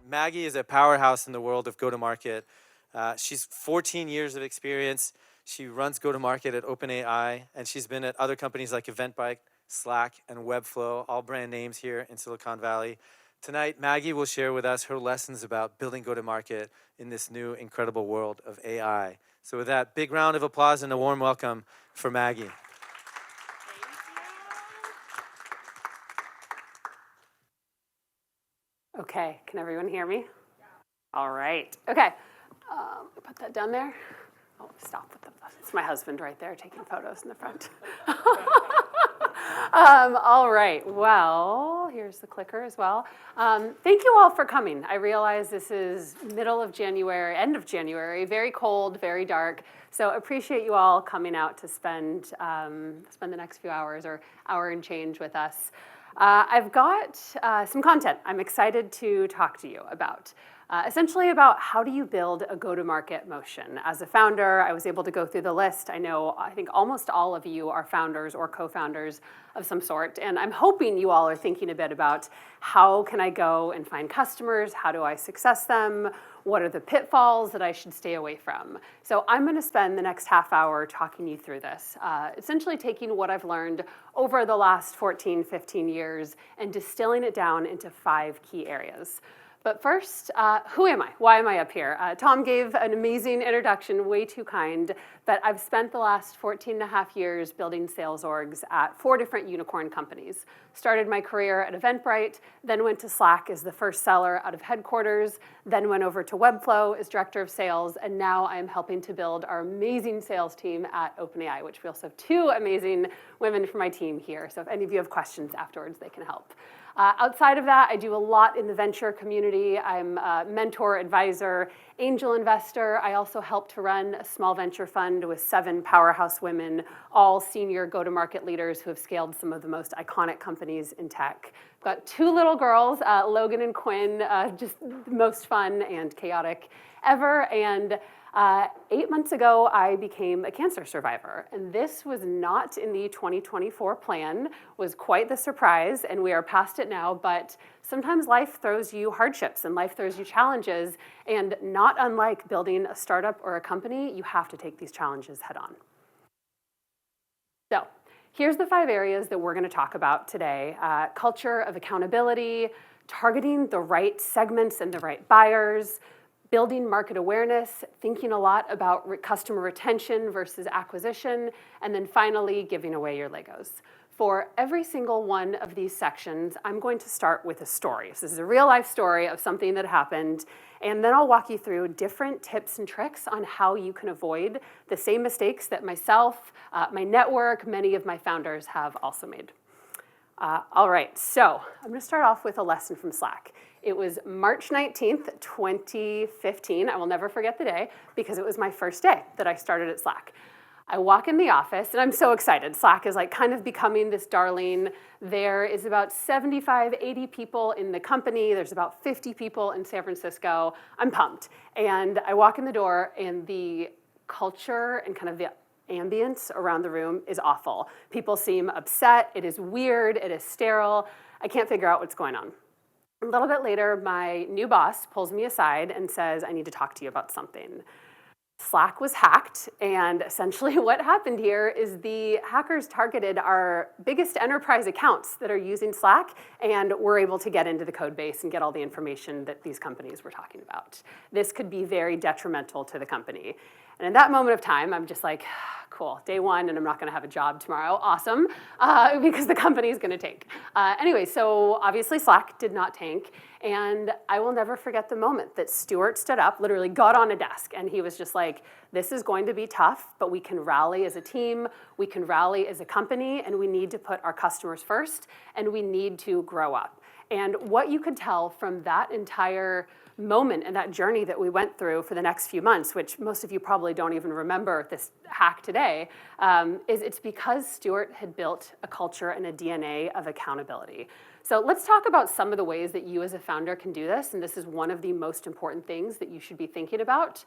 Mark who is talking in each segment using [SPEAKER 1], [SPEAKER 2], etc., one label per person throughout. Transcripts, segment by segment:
[SPEAKER 1] Maggie is a powerhouse in the world of go-to-market. She's 14 years of experience. She runs go-to-market at OpenAI, and she's been at other companies like Eventbrite, Slack, and Webflow, all brand names here in Silicon Valley. Tonight, Maggie will share with us her lessons about building go-to-market in this new incredible world of AI. So with that, big round of applause and a warm welcome for Maggie.
[SPEAKER 2] Okay, can everyone hear me? Yeah. All right, okay. Put that down there. Oh, stop with the, it's my husband right there taking photos in the front. All right, well, here's the clicker as well. Thank you all for coming. I realize this is middle of January, end of January, very cold, very dark. So appreciate you all coming out to spend the next few hours or hour and change with us. I've got some content I'm excited to talk to you about. Essentially about how do you build a go-to-market motion. As a founder, I was able to go through the list. I think almost all of you are founders or co-founders of some sort, and I'm hoping you all are thinking a bit about how can I go and find customers, how do I success them, what are the pitfalls that I should stay away from. So I'm gonna spend the next half hour talking you through this, essentially taking what I've learned over the last 14, 15 years and distilling it down into 5 key areas. But first, who am I? Why am I up here? Tom gave an amazing introduction, way too kind, but I've spent the last 14 and a half years building sales orgs at 4 different unicorn companies. Started my career at Eventbrite, then went to Slack as the first seller out of headquarters, then went over to Webflow as director of sales, and now I'm helping to build our amazing sales team at OpenAI, which we also have 2 amazing women from my team here. So if any of you have questions afterwards, they can help. Outside of that, I do a lot in the venture community. I'm a mentor, advisor, angel investor. I also help to run a small venture fund with 7 powerhouse women, all senior go-to-market leaders who have scaled some of the most iconic companies in tech. I've got 2 little girls, Logan and Quinn, just the most fun and chaotic ever. And 8 months ago, I became a cancer survivor, and this was not in the 2024 plan, was quite the surprise, and we are past it now, but sometimes life throws you hardships and life throws you challenges, and not unlike building a startup or a company, you have to take these challenges head on. So here's the 5 areas that we're gonna talk about today. Culture of accountability, targeting the right segments and the right buyers, building market awareness, thinking a lot about customer retention versus acquisition, and then finally, giving away your Legos. For every single one of these sections, I'm going to start with a story. So this is a real life story of something that happened, and then I'll walk you through different tips and tricks on how you can avoid the same mistakes that myself, my network, many of my founders have also made. All right, so I'm gonna start off with a lesson from Slack. It was March 19th, 2015. I will never forget the day because it was my first day that I started at Slack. I walk in the office and I'm so excited. Slack is like kind of becoming this darling. There is about 75, 80 people in the company. There's about 50 people in San Francisco. I'm pumped. And I walk in the door and the culture and kind of the ambience around the room is awful. People seem upset. It is weird. It is sterile. I can't figure out what's going on. A little bit later, my new boss pulls me aside and says, I need to talk to you about something. Slack was hacked, and essentially what happened here is the hackers targeted our biggest enterprise accounts that are using Slack, and were able to get into the code base and get all the information that these companies were talking about. This could be very detrimental to the company. And in that moment of time, I'm just like, cool, day 1, and I'm not gonna have a job tomorrow, awesome, because the company's gonna tank. Anyway, so obviously Slack did not tank, and I will never forget the moment that Stuart stood up, literally got on a desk, and he was just like, this is going to be tough, but we can rally as a team, we can rally as a company, and we need to put our customers first, and we need to grow up. And what you could tell from that entire moment and that journey that we went through for the next few months, which most of you probably don't even remember this hack today, is it's because Stuart had built a culture and a DNA of accountability. So let's talk about some of the ways that you as a founder can do this, and this is one of the most important things that you should be thinking about.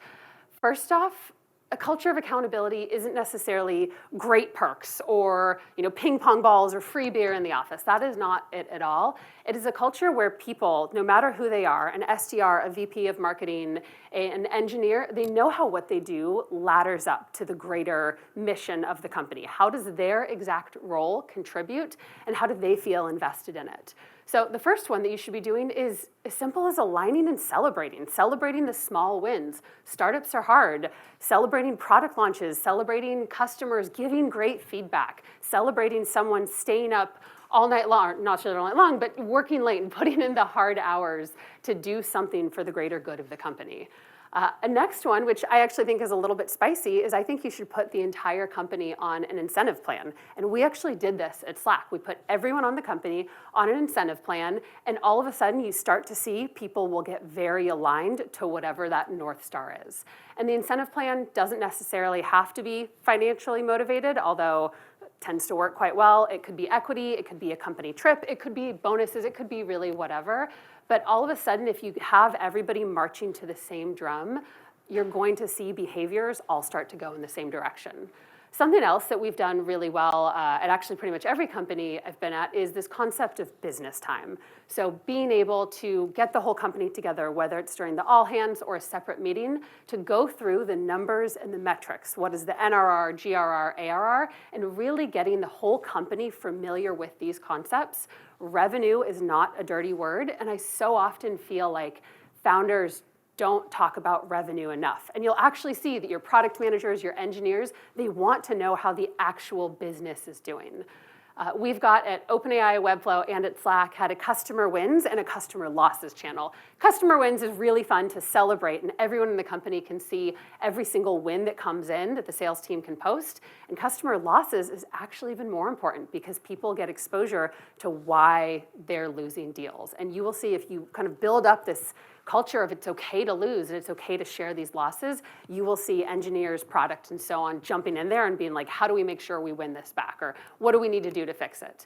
[SPEAKER 2] First off, a culture of accountability isn't necessarily great perks or ping pong balls or free beer in the office. That is not it at all. It is a culture where people, no matter who they are, an SDR, a VP of marketing, an engineer, they know how what they do ladders up to the greater mission of the company. How does their exact role contribute, and how do they feel invested in it? So the first one that you should be doing is as simple as aligning and celebrating the small wins. Startups are hard. Celebrating product launches, celebrating customers, giving great feedback, celebrating someone staying up all night long, not sure all night long, but working late and putting in the hard hours to do something for the greater good of the company. A next one, which I actually think is a little bit spicy, is I think you should put the entire company on an incentive plan. And we actually did this at Slack. We put everyone on the company on an incentive plan, and all of a sudden you start to see people will get very aligned to whatever that North Star is. And the incentive plan doesn't necessarily have to be financially motivated, although it tends to work quite well. It could be equity, it could be a company trip, it could be bonuses, it could be really whatever. But all of a sudden, if you have everybody marching to the same drum, you're going to see behaviors all start to go in the same direction. Something else that we've done really well at actually pretty much every company I've been at is this concept of business time. So being able to get the whole company together, whether it's during the all hands or a separate meeting, to go through the numbers and the metrics. What is the NRR, GRR, ARR, and really getting the whole company familiar with these concepts. Revenue is not a dirty word, and I so often feel like founders don't talk about revenue enough. And you'll actually see that your product managers, your engineers, they want to know how the actual business is doing. We've got at OpenAI, Webflow, and at Slack had a customer wins and a customer losses channel. Customer wins is really fun to celebrate, and everyone in the company can see every single win that comes in that the sales team can post. And customer losses is actually even more important because people get exposure to why they're losing deals. And you will see if you kind of build up this culture of it's okay to lose and it's okay to share these losses, you will see engineers, product, and so on jumping in there and being like, how do we make sure we win this back? Or what do we need to do to fix it?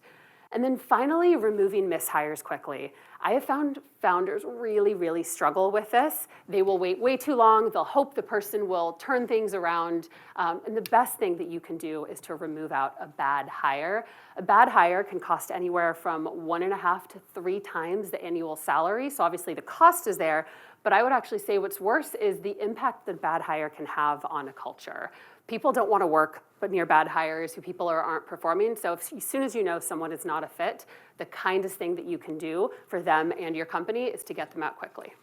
[SPEAKER 2] And then finally, removing mishires quickly. I have found founders really, really struggle with this. They will wait way too long. They'll hope the person will turn things around. And the best thing that you can do is to remove out a bad hire. A bad hire can cost anywhere from 1.5 to 3 times the annual salary. So obviously the cost is there. But I would actually say what's worse is the impact that bad hire can have on a culture. People don't want to work but near bad hires who people aren't performing. So as soon as you know someone is not a fit, the kindest thing that you can do for them and your company is to get them out quickly.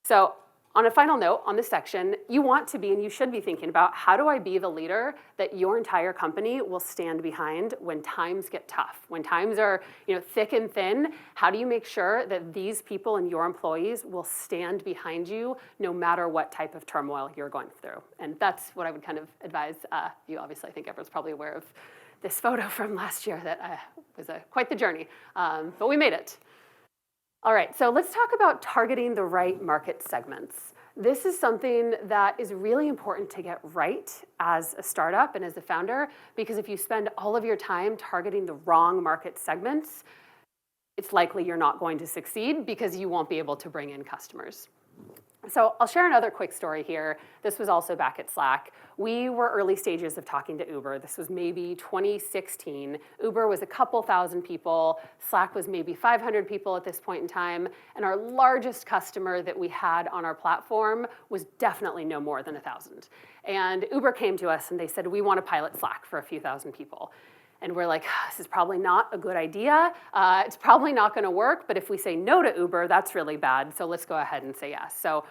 [SPEAKER 2] So on a final note on this section, you want to be and you should be thinking about how do I be the leader that your entire company will stand behind when times get tough, when times are thick and thin. How do you make sure that these people and your employees will stand behind you no matter what type of turmoil you're going through? And that's what I would kind of advise you. Obviously, I think everyone's probably aware of this photo from last year that was quite the journey, but we made it. All right, so let's talk about targeting the right market segments. This is something that is really important to get right as a startup and as a founder, because if you spend all of your time targeting the wrong market segments, it's likely you're not going to succeed because you won't be able to bring in customers. So I'll share another quick story here. This was also back at Slack. We were early stages of talking to Uber. This was maybe 2016. Uber was a couple thousand people. Slack was maybe 500 people at this point in time. And our largest customer that we had on our platform was definitely no more than 1,000. And Uber came to us and they said, we want to pilot Slack for a few thousand people. And we're like, this is probably not a good idea. It's probably not going to work. But if we say no to Uber, that's really bad. So let's go ahead and say yes. So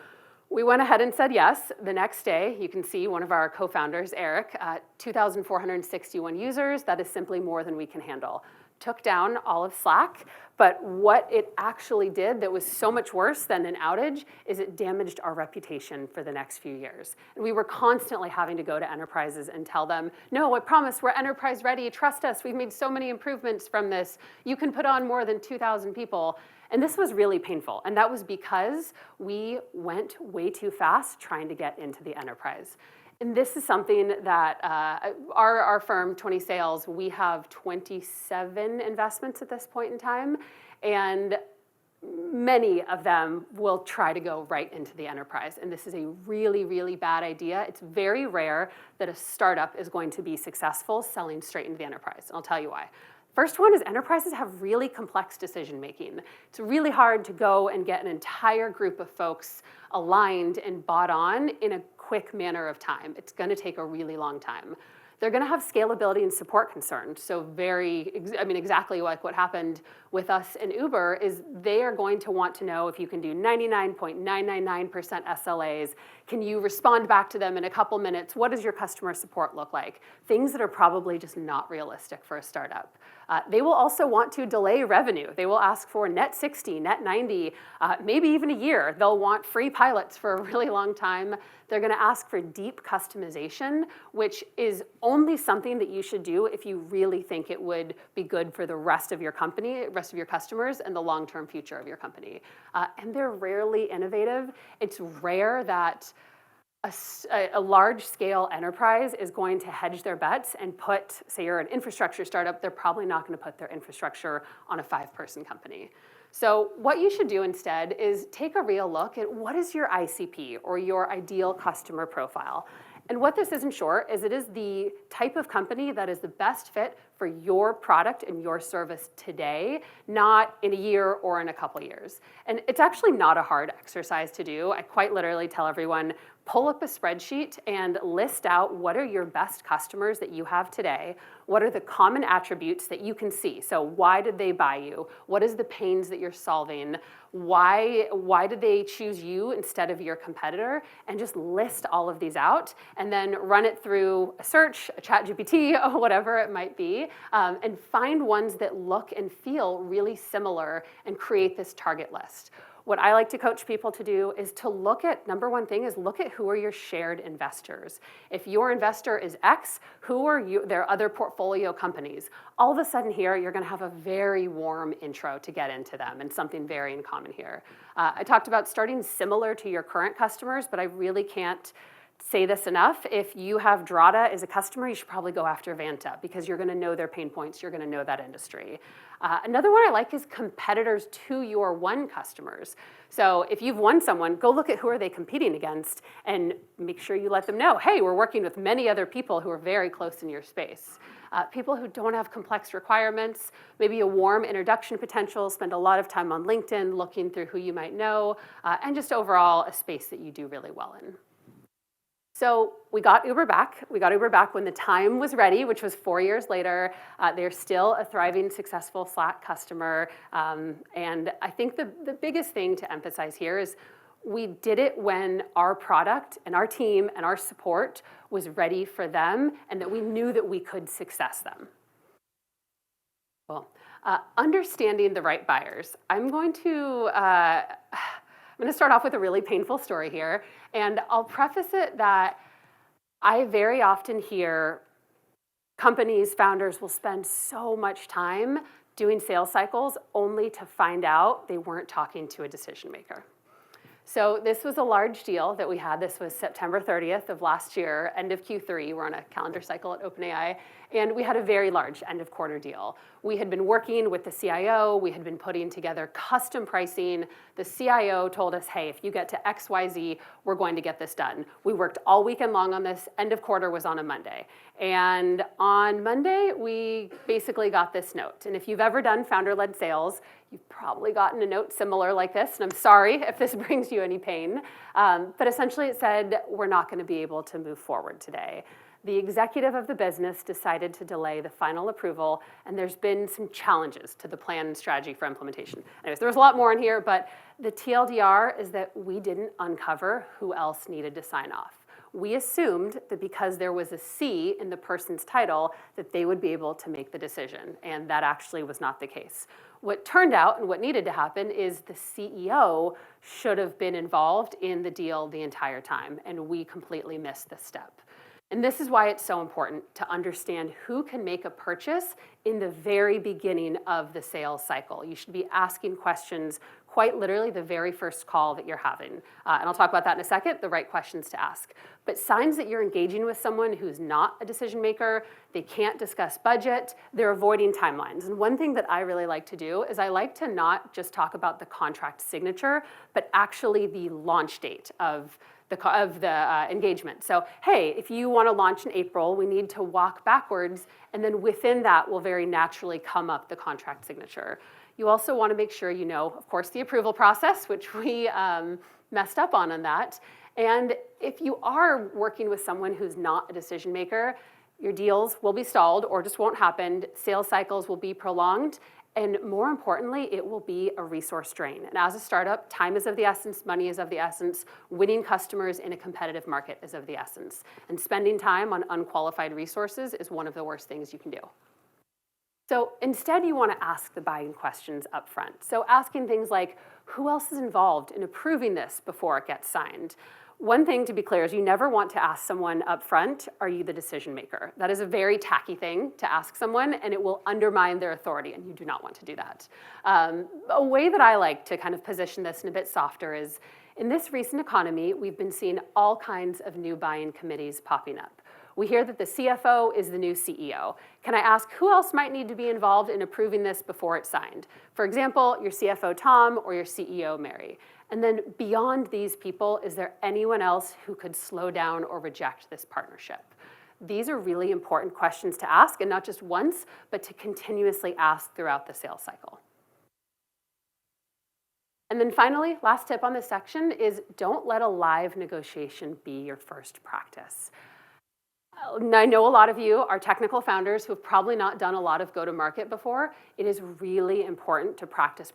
[SPEAKER 2] we went ahead and said yes. The next day, you can see one of our co-founders, Eric, 2,461 users. That is simply more than we can handle. Took down all of Slack. But what it actually did that was so much worse than an outage is it damaged our reputation for the next few years. And we were constantly having to go to enterprises and tell them, no, I promise, we're enterprise ready. Trust us. We've made so many improvements from this. You can put on more than 2,000 people. And this was really painful. And that was because we went way too fast trying to get into the enterprise. And this is something that our firm, 20 Sales, we have 27 investments at this point in time. And many of them will try to go right into the enterprise. And this is a really, really bad idea. It's very rare that a startup is going to be successful selling straight into the enterprise. And I'll tell you why. First one is enterprises have really complex decision making. It's really hard to go and get an entire group of folks aligned and bought on in a quick manner of time. It's going to take a really long time. They're going to have scalability and support concerns. So exactly like what happened with us and Uber is they are going to want to know if you can do 99.999% SLAs. Can you respond back to them in a couple minutes? What does your customer support look like? Things that are probably just not realistic for a startup. They will also want to delay revenue. They will ask for net 60, net 90, maybe even a year. They'll want free pilots for a really long time. They're going to ask for deep customization, which is only something that you should do if you really think it would be good for the rest of your company, rest of your customers, and the long-term future of your company. And they're rarely innovative. It's rare that a large-scale enterprise is going to hedge their bets and put, say you're an infrastructure startup, they're probably not going to put their infrastructure on a 5-person company. So what you should do instead is take a real look at what is your ICP or your ideal customer profile. And what this is in short is it is the type of company that is the best fit for your product and your service today, not in a year or in a couple years. And it's actually not a hard exercise to do. I quite literally tell everyone, pull up a spreadsheet and list out what are your best customers that you have today. What are the common attributes that you can see? So why did they buy you? What is the pains that you're solving? Why did they choose you instead of your competitor? And just list all of these out and then run it through a search, a ChatGPT, or whatever it might be, and find ones that look and feel really similar and create this target list. What I like to coach people to do is to look at, number one thing is look at who are your shared investors. If your investor is X, who are their other portfolio companies? All of a sudden here, you're gonna have a very warm intro to get into them and something very in common here. I talked about starting similar to your current customers, but I really can't say this enough. If you have Drata as a customer, you should probably go after Vanta because you're going to know their pain points. You're going to know that industry. Another one I like is competitors to your won customers. So if you've won someone, go look at who are they competing against and make sure you let them know, hey, we're working with many other people who are very close in your space. People who don't have complex requirements, maybe a warm introduction potential, spend a lot of time on LinkedIn looking through who you might know, and just overall a space that you do really well in. So we got Uber back. We got Uber back when the time was ready, which was 4 years later. They're still a thriving, successful Slack customer. And I think the biggest thing to emphasize here is we did it when our product and our team and our support was ready for them and that we knew that we could success them. Well, understanding the right buyers. I'm going to start off with a really painful story here, and I'll preface it that I very often hear companies, founders will spend so much time doing sales cycles only to find out they weren't talking to a decision maker. So this was a large deal that we had. This was September 30th of last year, end of Q3. We're on a calendar cycle at OpenAI. And we had a very large end of quarter deal. We had been working with the CIO. We had been putting together custom pricing. The CIO told us, hey, if you get to XYZ, we're going to get this done. We worked all weekend long on this. End of quarter was on a Monday. And on Monday, we basically got this note. And if you've ever done founder-led sales, you've probably gotten a note similar like this. And I'm sorry if this brings you any pain. But essentially it said, we're not going to be able to move forward today. The executive of the business decided to delay the final approval, and there's been some challenges to the plan and strategy for implementation. Anyways, there was a lot more in here, but the TLDR is that we didn't uncover who else needed to sign off. We assumed that because there was a C in the person's title, that they would be able to make the decision, and that actually was not the case. What turned out and what needed to happen is the CEO should have been involved in the deal the entire time, and we completely missed this step. And this is why it's so important to understand who can make a purchase in the very beginning of the sales cycle. You should be asking questions quite literally the very first call that you're having. And I'll talk about that in a second, the right questions to ask. But signs that you're engaging with someone who's not a decision maker, they can't discuss budget, they're avoiding timelines. And one thing that I really like to do is I like to not just talk about the contract signature, but actually the launch date of the engagement. So, hey, if you want to launch in April, we need to walk backwards, and then within that will very naturally come up the contract signature. You also want to make sure you know, of course, the approval process, which we messed up on that. And if you are working with someone who's not a decision maker, your deals will be stalled or just won't happen. Sales cycles will be prolonged. And more importantly, it will be a resource drain. And as a startup, time is of the essence, money is of the essence, winning customers in a competitive market is of the essence. And spending time on unqualified resources is one of the worst things you can do. So instead, you want to ask the buying questions up front. So asking things like, who else is involved in approving this before it gets signed? One thing to be clear is you never want to ask someone up front, are you the decision maker? That is a very tacky thing to ask someone, and it will undermine their authority, and you do not want to do that. A way that I like to kind of position this in a bit softer is, in this recent economy, we've been seeing all kinds of new buying committees popping up. We hear that the CFO is the new CEO. Can I ask who else might need to be involved in approving this before it's signed? For example, your CFO, Tom, or your CEO, Mary. And then beyond these people, is there anyone else who could slow down or reject this partnership? These are really important questions to ask, and not just once, but to continuously ask throughout the sales cycle. And then finally, last tip on this section is don't let a live negotiation be your first practice. I know a lot of you are technical founders who have probably not done a lot of go-to-market before. It is really important to practice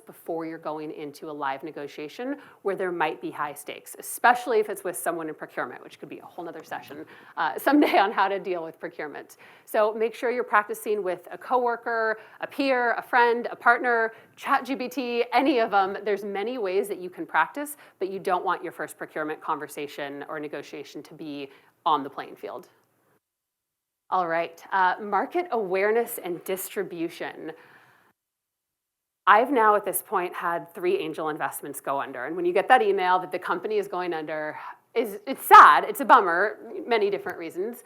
[SPEAKER 2] before you're going into a live negotiation where there might be high stakes, especially if it's with someone in procurement, which could be a whole nother session someday on how to deal with procurement. So make sure you're practicing with a coworker, a peer, a friend, a partner, ChatGPT, any of them. There's many ways that you can practice, but you don't want your first procurement conversation or negotiation to be on the playing field. All right, market awareness and distribution. I've now at this point had 3 angel investments go under. And when you get that email that the company is going under, it's sad, it's a bummer, many different reasons.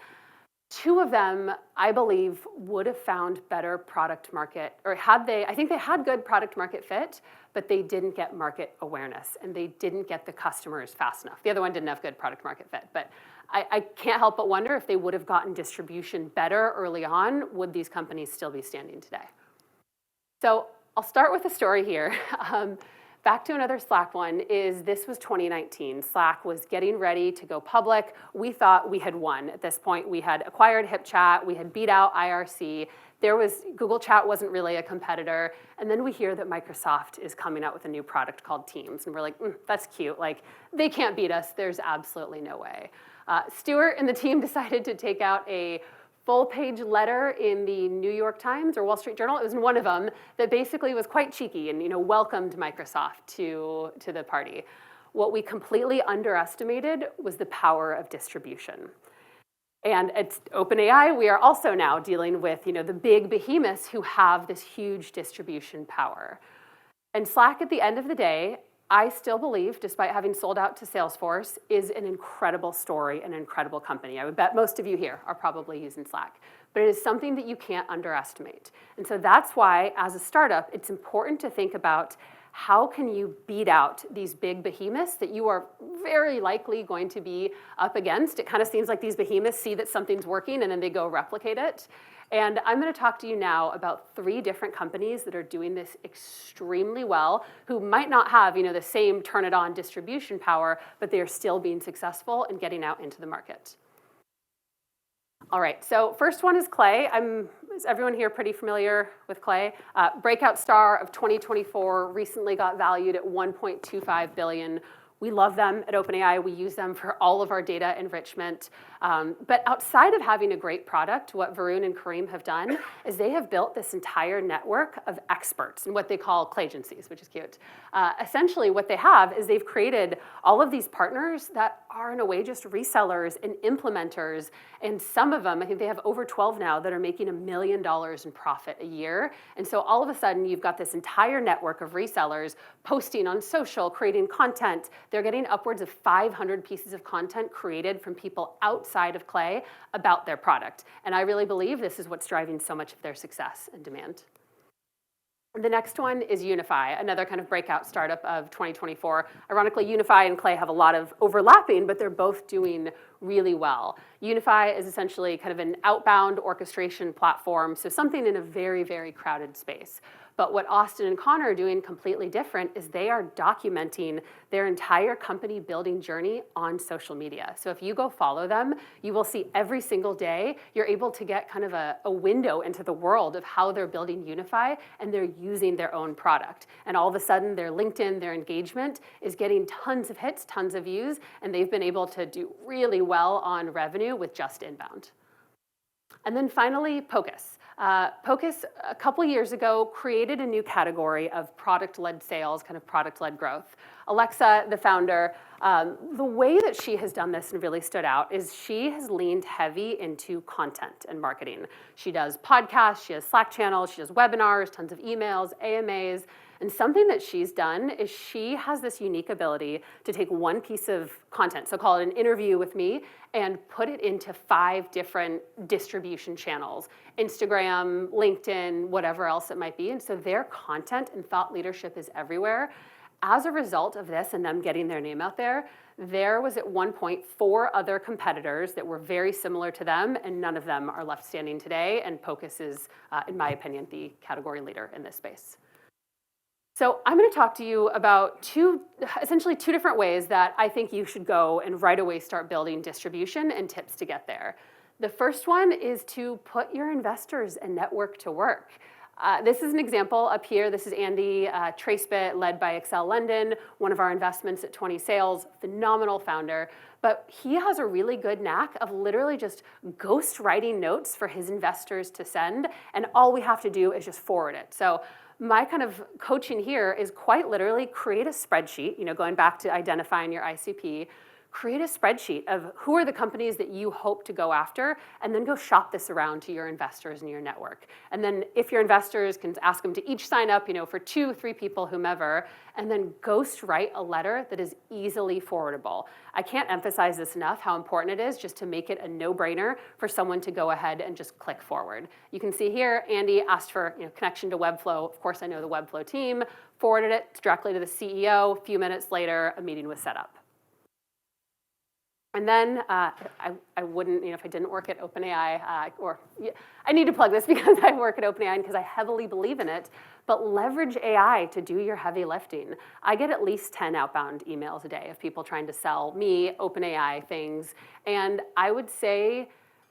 [SPEAKER 2] 2 of them, I believe, would have found better product market, or I think they had good product market fit, but they didn't get market awareness and they didn't get the customers fast enough. The other one didn't have good product market fit, but I can't help but wonder if they would have gotten distribution better early on, would these companies still be standing today? So I'll start with a story here. Back to another Slack one is this was 2019. Slack was getting ready to go public. We thought we had won. At this point, we had acquired HipChat. We had beat out IRC. Google Chat wasn't really a competitor. And then we hear that Microsoft is coming out with a new product called Teams. And we're like, that's cute. Like, they can't beat us. There's absolutely no way. Stuart and the team decided to take out a full-page letter in the New York Times or Wall Street Journal. It was in one of them that basically was quite cheeky and welcomed Microsoft to the party. What we completely underestimated was the power of distribution. And at OpenAI, we are also now dealing with the big behemoths who have this huge distribution power. And Slack, at the end of the day, I still believe, despite having sold out to Salesforce, is an incredible story, an incredible company. I would bet most of you here are probably using Slack. But it is something that you can't underestimate. And so that's why, as a startup, it's important to think about how can you beat out these big behemoths that you are very likely going to be up against. It kind of seems like these behemoths see that something's working and then they go replicate it. And I'm going to talk to you now about 3 different companies that are doing this extremely well, who might not have the same turn-it-on distribution power, but they are still being successful and getting out into the market. All right, so first one is Clay. Is everyone here pretty familiar with Clay? Breakout star of 2024, recently got valued at $1.25 billion. We love them at OpenAI. We use them for all of our data enrichment. But outside of having a great product, what Varun and Kareem have done is they have built this entire network of experts in what they call Claygencies, which is cute. Essentially, what they have is they've created all of these partners that are in a way just resellers and implementers. And some of them, I think they have over 12 now, that are making $1 million in profit a year. And so all of a sudden, you've got this entire network of resellers posting on social, creating content. They're getting upwards of 500 pieces of content created from people outside of Clay about their product. And I really believe this is what's driving so much of their success and demand. The next one is Unify, another kind of breakout startup of 2024. Ironically, Unify and Clay have a lot of overlapping, but they're both doing really well. Unify is essentially kind of an outbound orchestration platform, so something in a very, very crowded space. But what Austin and Connor are doing completely different is they are documenting their entire company building journey on social media. So if you go follow them, you will see every single day, you're able to get kind of a window into the world of how they're building Unify, and they're using their own product. And all of a sudden, their LinkedIn, their engagement is getting tons of hits, tons of views, and they've been able to do really well on revenue with just inbound. And then finally, Pocus. Pocus, a couple years ago, created a new category of product-led sales, kind of product-led growth. Alexa, the founder, the way that she has done this and really stood out is she has leaned heavy into content and marketing. She does podcasts, she has Slack channels, she does webinars, tons of emails, AMAs, and something that she's done is she has this unique ability to take one piece of content, so call it an interview with me, and put it into 5 different distribution channels, Instagram, LinkedIn, whatever else it might be. And so their content and thought leadership is everywhere. As a result of this and them getting their name out there was at one point 4 other competitors that were very similar to them, and none of them are left standing today. And Pocus is, in my opinion, the category leader in this space. So I'm going to talk to you about essentially two different ways that I think you should go and right away start building distribution and tips to get there. The first one is to put your investors and network to work. This is an example up here. This is Andy Tracebit, led by Excel London, one of our investments at 20 Sales, phenomenal founder. But he has a really good knack of literally just ghost writing notes for his investors to send, and all we have to do is just forward it. So my kind of coaching here is quite literally create a spreadsheet, going back to identifying your ICP, create a spreadsheet of who are the companies that you hope to go after, and then go shop this around to your investors and your network. And then if your investors can ask them to each sign up, for 2, 3 people, whomever, and then ghost write a letter that is easily forwardable. I can't emphasize this enough, how important it is just to make it a no-brainer for someone to go ahead and just click forward. You can see here, Andy asked for connection to Webflow. Of course, I know the Webflow team, forwarded it directly to the CEO. A few minutes later, a meeting was set up. And then I wouldn't, if I didn't work at OpenAI, I need to plug this because I work at OpenAI and because I heavily believe in it, but leverage AI to do your heavy lifting. I get at least 10 outbound emails a day of people trying to sell me OpenAI things, and I would say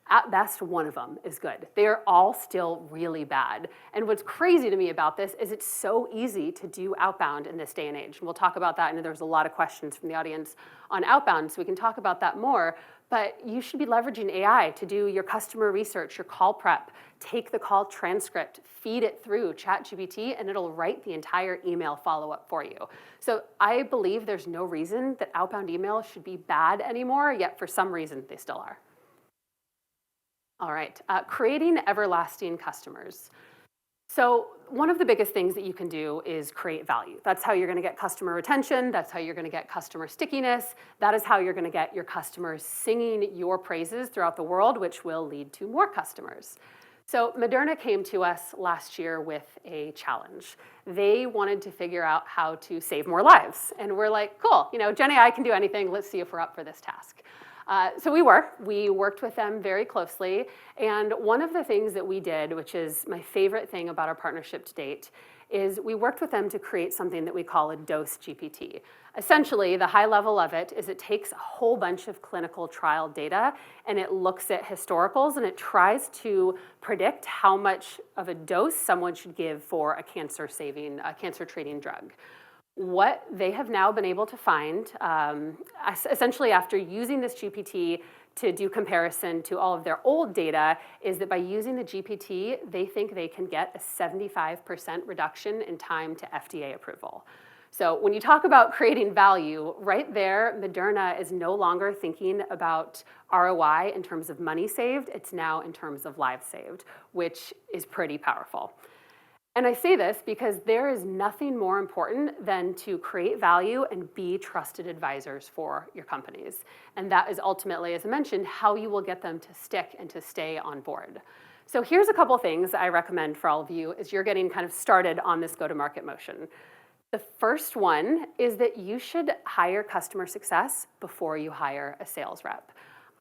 [SPEAKER 2] at best, one of them is good. They are all still really bad. And what's crazy to me about this is it's so easy to do outbound in this day and age. And we'll talk about that, and there's a lot of questions from the audience on outbound, so we can talk about that more. But you should be leveraging AI to do your customer research, your call prep, take the call transcript, feed it through ChatGPT, and it'll write the entire email follow-up for you. So I believe there's no reason that outbound email should be bad anymore, yet for some reason they still are. All right, creating everlasting customers. So one of the biggest things that you can do is create value. That's how you're going to get customer retention. That's how you're going to get customer stickiness. That is how you're going to get your customers singing your praises throughout the world, which will lead to more customers. So Moderna came to us last year with a challenge. They wanted to figure out how to save more lives. And we're like, cool, Gen AI can do anything. Let's see if we're up for this task. So we worked with them very closely, and one of the things that we did, which is my favorite thing about our partnership to date, is we worked with them to create something that we call a dose GPT. Essentially, the high level of it is it takes a whole bunch of clinical trial data, and it looks at historicals, and it tries to predict how much of a dose someone should give for a cancer-treating drug. What they have now been able to find, essentially after using this GPT to do comparison to all of their old data, is that by using the GPT, they think they can get a 75% reduction in time to FDA approval. So when you talk about creating value, right there, Moderna is no longer thinking about ROI in terms of money saved. It's now in terms of lives saved, which is pretty powerful. And I say this because there is nothing more important than to create value and be trusted advisors for your companies. And that is ultimately, as I mentioned, how you will get them to stick and to stay on board. So here's a couple things I recommend for all of you as you're getting kind of started on this go-to-market motion. The first one is that you should hire customer success before you hire a sales rep.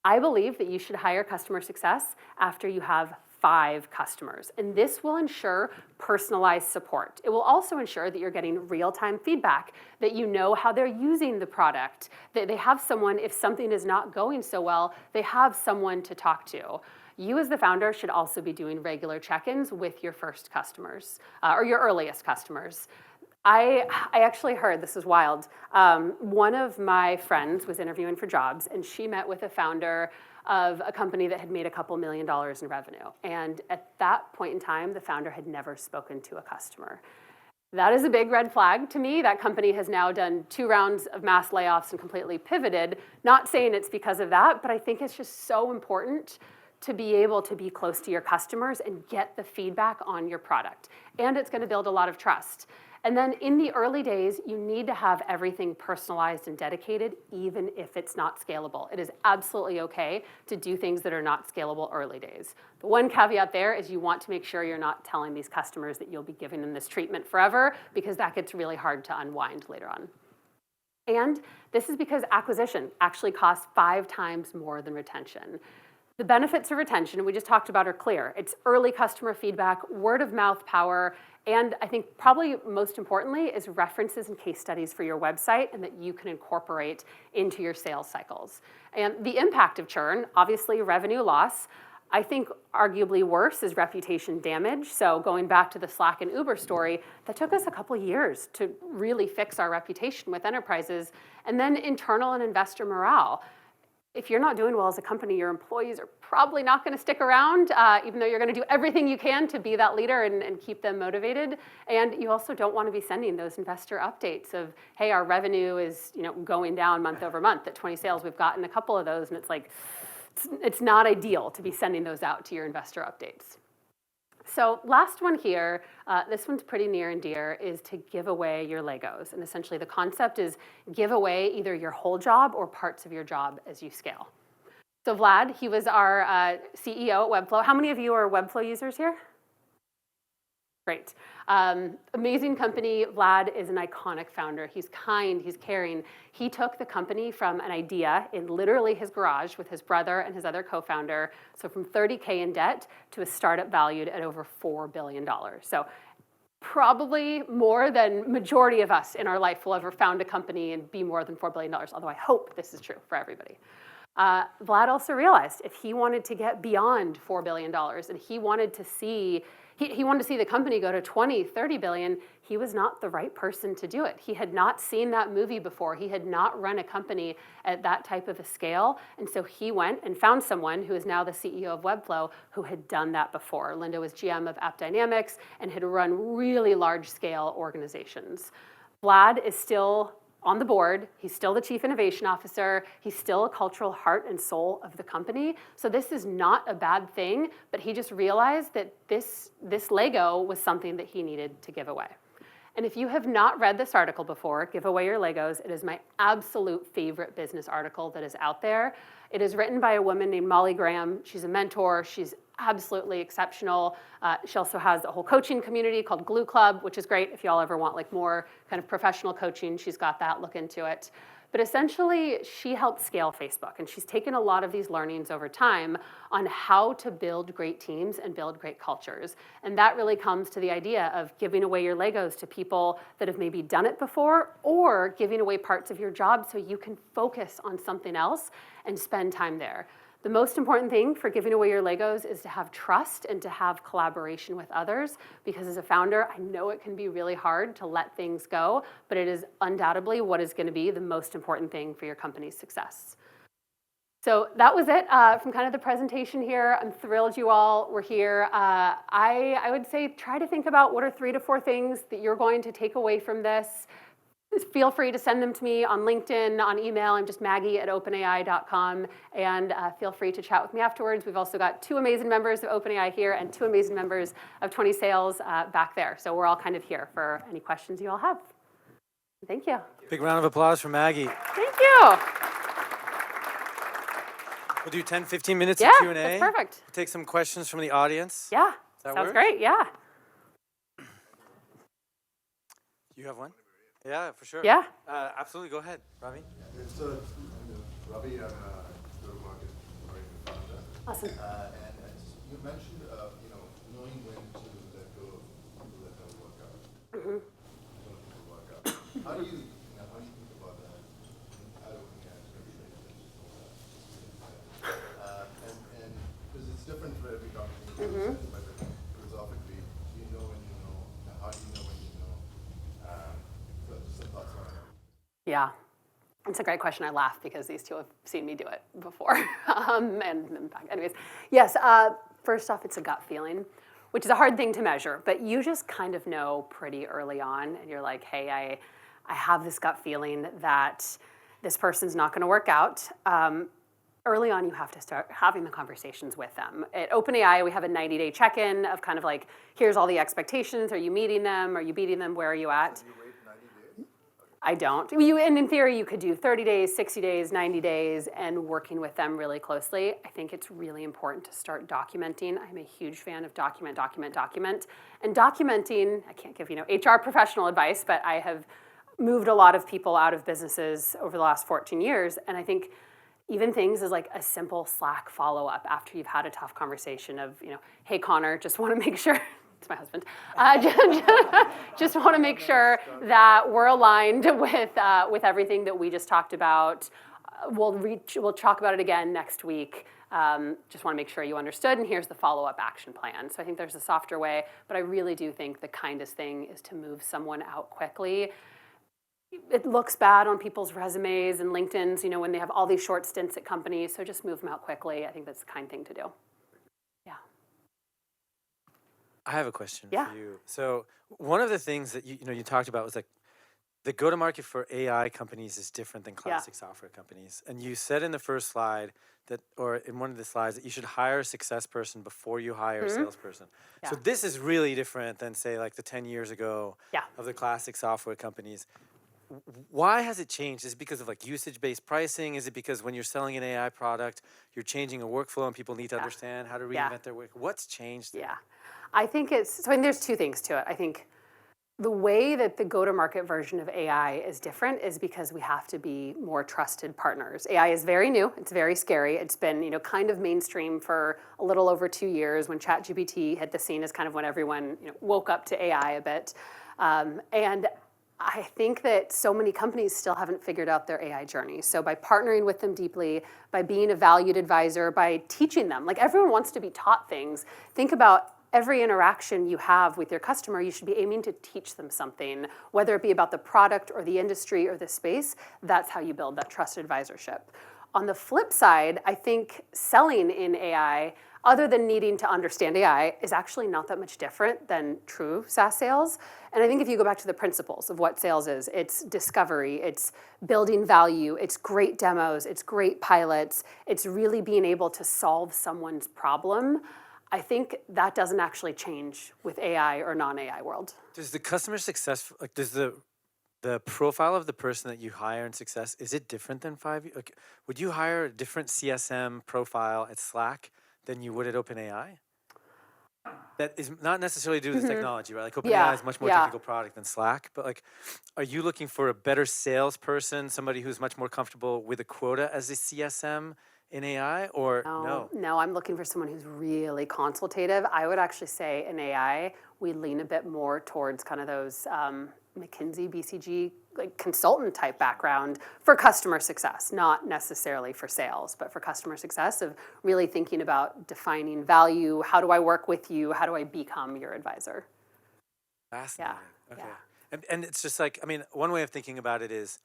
[SPEAKER 2] I believe that you should hire customer success after you have 5 customers, and this will ensure personalized support. It will also ensure that you're getting real-time feedback, that you know how they're using the product, that they have someone, if something is not going so well, they have someone to talk to. You as the founder should also be doing regular check-ins with your first customers, or your earliest customers. I actually heard, this is wild, one of my friends was interviewing for jobs, and she met with a founder of a company that had made a couple $1 million in revenue. And at that point in time, the founder had never spoken to a customer. That is a big red flag to me. That company has now done 2 rounds of mass layoffs and completely pivoted. Not saying it's because of that, but I think it's just so important to be able to be close to your customers and get the feedback on your product. And it's going to build a lot of trust. And then in the early days, you need to have everything personalized and dedicated, even if it's not scalable. It is absolutely okay to do things that are not scalable early days. The one caveat there is you want to make sure you're not telling these customers that you'll be giving them this treatment forever, because that gets really hard to unwind later on. And this is because acquisition actually costs 5 times more than retention. The benefits of retention, we just talked about, are clear. It's early customer feedback, word of mouth power, and I think probably most importantly is references and case studies for your website and that you can incorporate into your sales cycles. And the impact of churn, obviously revenue loss. I think arguably worse is reputation damage. So going back to the Slack and Uber story, that took us a couple years to really fix our reputation with enterprises. And then internal and investor morale. If you're not doing well as a company, your employees are probably not going to stick around, even though you're going to do everything you can to be that leader and keep them motivated. And you also don't want to be sending those investor updates of, hey, our revenue is going down month over month. At 20 sales, we've gotten a couple of those, and it's like, it's not ideal to be sending those out to your investor updates. So last one here, this one's pretty near and dear, is to give away your Legos. And essentially the concept is give away either your whole job or parts of your job as you scale. So Vlad, he was our CEO at Webflow. How many of you are Webflow users here? Great. Amazing company. Vlad is an iconic founder. He's kind, he's caring. He took the company from an idea in literally his garage with his brother and his other co-founder, so from 30K in debt to a startup valued at over $4 billion. So probably more than majority of us in our life will ever found a company and be more than $4 billion, although I hope this is true for everybody. Vlad also realized if he wanted to get beyond $4 billion and he wanted to see the company go to 20, 30 billion, he was not the right person to do it. He had not seen that movie before. He had not run a company at that type of a scale. And so he went and found someone who is now the CEO of Webflow who had done that before. Linda was GM of AppDynamics and had run really large scale organizations. Vlad is still on the board. He's still the chief innovation officer. He's still a cultural heart and soul of the company. So this is not a bad thing, but he just realized that this Lego was something that he needed to give away. And if you have not read this article before, Give Away Your Legos, it is my absolute favorite business article that is out there. It is written by a woman named Molly Graham. She's a mentor. She's absolutely exceptional. She also has a whole coaching community called Glue Club, which is great if y'all ever want like more kind of professional coaching. She's got that, look into it. But essentially, she helped scale Facebook, and she's taken a lot of these learnings over time on how to build great teams and build great cultures. And that really comes to the idea of giving away your Legos to people that have maybe done it before, or giving away parts of your job so you can focus on something else and spend time there. The most important thing for giving away your Legos is to have trust and to have collaboration with others, because as a founder, I know it can be really hard to let things go, but it is undoubtedly what is going to be the most important thing for your company's success. So that was it from kind of the presentation here. I'm thrilled you all were here. I would say try to think about what are 3 to 4 things that you're going to take away from this. feel free to send them to me on LinkedIn, on email. I'm just Maggie@openai.com, and feel free to chat with me afterwards. We've also got 2 amazing members of OpenAI here and 2 amazing members of 20 Sales back there. So we're all kind of here for any questions you all have. Thank you.
[SPEAKER 1] Big round of applause for Maggie.
[SPEAKER 2] Thank you.
[SPEAKER 1] We'll do 10, 15 minutes
[SPEAKER 2] Yeah,
[SPEAKER 1] of Q&A.
[SPEAKER 2] that's perfect.
[SPEAKER 1] We'll take some questions from the audience.
[SPEAKER 2] Yeah,
[SPEAKER 1] that
[SPEAKER 2] sounds
[SPEAKER 1] work?
[SPEAKER 2] great. Yeah.
[SPEAKER 1] You have one? Yeah, for sure.
[SPEAKER 2] Yeah.
[SPEAKER 1] Absolutely. Go ahead, Ravi.
[SPEAKER 3] It's Ravi, I'm a go-to-market founder.
[SPEAKER 2] Awesome.
[SPEAKER 3] And you mentioned, knowing when to let go of people that don't work out. Don't people work out. How do you think about that? I don't think I and because it's different for every company. But philosophically, do you know when you know? How do you know when you know? So just some thoughts on that.
[SPEAKER 2] Yeah. It's a great question. I laugh because these 2 have seen me do it before. Anyways, yes, first off, it's a gut feeling, which is a hard thing to measure, but you just kind of know pretty early on, and you're like, hey, I have this gut feeling that this person's not going to work out. Early on, you have to start having the conversations with them. At OpenAI, we have a 90-day check-in of kind of like, here's all the expectations. Are you meeting them? Are you beating them? Where are you at?
[SPEAKER 3] Do you wait 90 days?
[SPEAKER 2] I don't. And in theory, you could do 30 days, 60 days, 90 days, and working with them really closely. I think it's really important to start documenting. I'm a huge fan of document. And documenting, I can't give HR professional advice, but I have moved a lot of people out of businesses over the last 14 years. And I think even things as like a simple Slack follow-up after you've had a tough conversation of, hey, Connor, just want to make sure, it's my husband, just want to make sure that we're aligned with everything that we just talked about. We'll talk about it again next week. Just want to make sure you understood, and here's the follow-up action plan. So I think there's a softer way, but I really do think the kindest thing is to move someone out quickly. It looks bad on people's resumes and LinkedIn's, when they have all these short stints at companies, so just move them out quickly. I think that's the kind thing to do. Yeah.
[SPEAKER 1] I have a question
[SPEAKER 2] Yeah.
[SPEAKER 1] for you. So one of the things that you talked about was like the go-to-market for AI companies is different than classic software companies. And you said in the first slide or in one of the slides, that you should hire a success person before you hire a salesperson.
[SPEAKER 2] Yeah.
[SPEAKER 1] So this is really different than, say, like the 10 years ago of the classic software companies. Why has it changed? Is it because of like usage-based pricing? Is it because when you're selling an AI product, you're changing a workflow and people need to understand how to reinvent their work? What's changed there?
[SPEAKER 2] Yeah. I think there's 2 things to it. I think the way that the go-to-market version of AI is different is because we have to be more trusted partners. AI is very new. It's very scary. It's been, kind of mainstream for a little over 2 years when ChatGPT hit the scene as kind of when everyone, woke up to AI a bit. And I think that so many companies still haven't figured out their AI journey. So by partnering with them deeply, by being a valued advisor, by teaching them, like everyone wants to be taught things. Think about every interaction you have with your customer, you should be aiming to teach them something, whether it be about the product or the industry or the space. That's how you build that trusted advisorship. On the flip side, I think selling in AI, other than needing to understand AI, is actually not that much different than true SaaS sales. And I think if you go back to the principles of what sales is, it's discovery, it's building value, it's great demos, it's great pilots, it's really being able to solve someone's problem. I think that doesn't actually change with AI or non-AI world.
[SPEAKER 1] Does the customer success, like does the profile of the person that you hire in success, is it different than 5 years? Like, would you hire a different CSM profile at Slack than you would at OpenAI? That is not necessarily due to the technology, right? Like OpenAI is much more technical product than Slack, but like, are you looking for a better salesperson, somebody who's much more comfortable with a quota as a CSM in AI, or no?
[SPEAKER 2] No, I'm looking for someone who's really consultative. I would actually say in AI, we lean a bit more towards kind of those McKinsey, BCG, like consultant type background for customer success, not necessarily for sales, but for customer success of really thinking about defining value. How do I work with you? How do I become your advisor?
[SPEAKER 1] Fascinating.
[SPEAKER 2] Yeah.
[SPEAKER 1] Okay.
[SPEAKER 2] Yeah.
[SPEAKER 1] And it's just like, I mean, one way of thinking about it is